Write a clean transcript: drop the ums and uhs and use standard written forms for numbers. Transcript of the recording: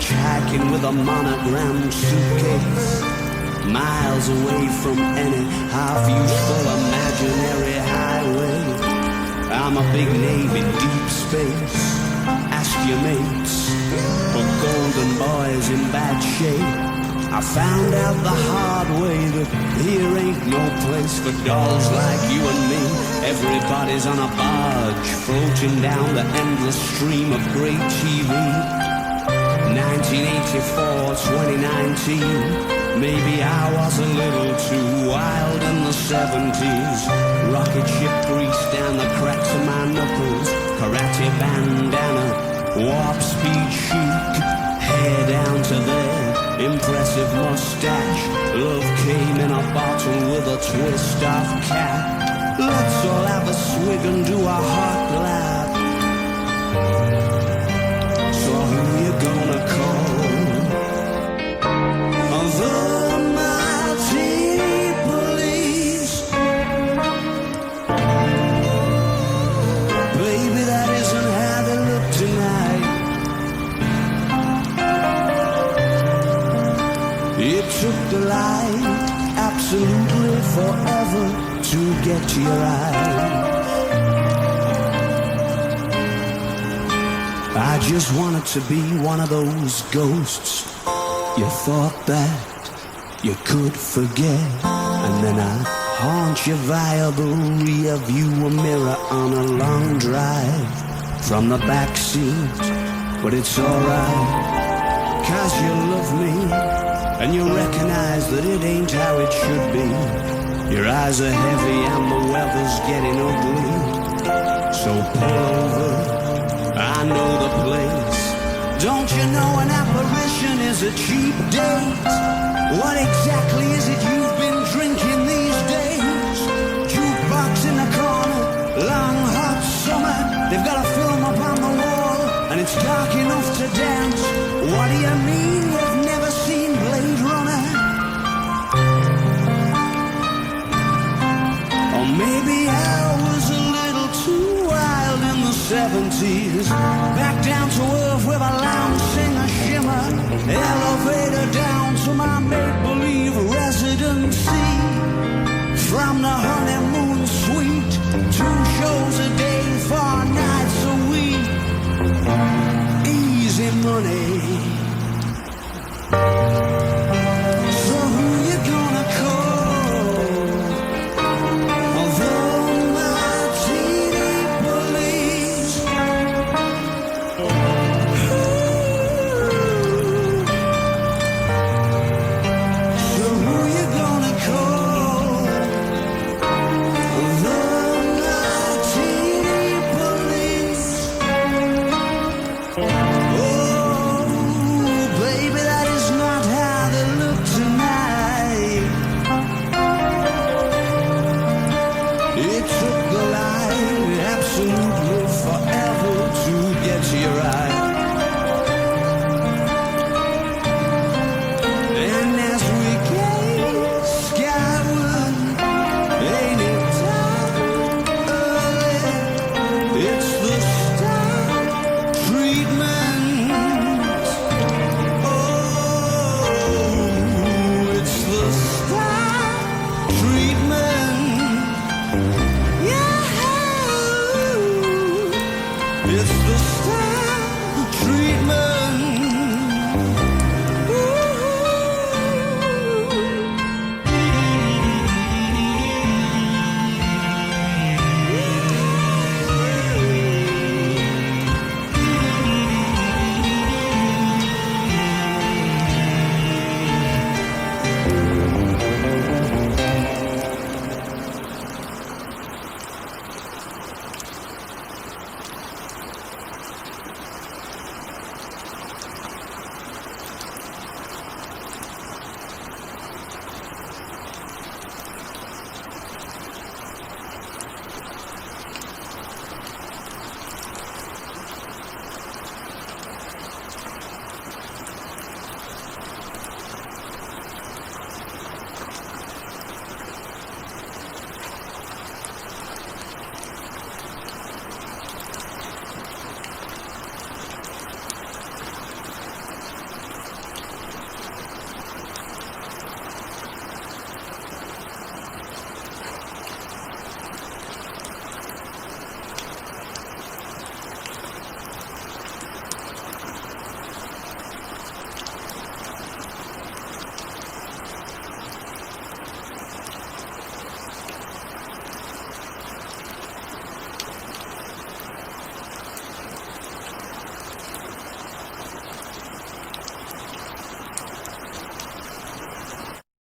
hitchhiking with a monogrammed suitcase, miles away from any half-useful imaginary highway. I'm a big name in deep space. Ask your mates for golden boys in bad shape. I found out the hard way that here ain't no place for dolls like you and me. Everybody's on a barge floating down the endless stream of great TV. 1984, 2019. Maybe I was a little too wild in the 70s. Rocket ship grease down the cracks of my knuckles. Karate bandana, warp speed chic. Hair down to there, impressive mustache. Love came in a bottle with a twist of cap. Let's all have a swig and do a hot lap. So who you gonna call? The Martini Police. Baby, that isn't how they look tonight. It took the light absolutely forever to get to your eyes. I just wanted to be one of those ghosts you thought that you could forget, and then I'd haunt you via the rear view mirror on a long drive from the back seat. But it's alright, 'cause you love me and you recognize that it ain't how it should be. Your eyes are heavy and the weather's getting ugly. So pull over, I know the place. Don't you know an apparition is a cheap date? What exactly is it you've been drinking these days? Jukebox in the corner, long hot summer. They've got a film up on the wall and it's dark enough to dance. What do you mean you've never seen Blade Runner? Or maybe I was a little too wild in the 70s. Back down to earth with a lounge singer shimmer.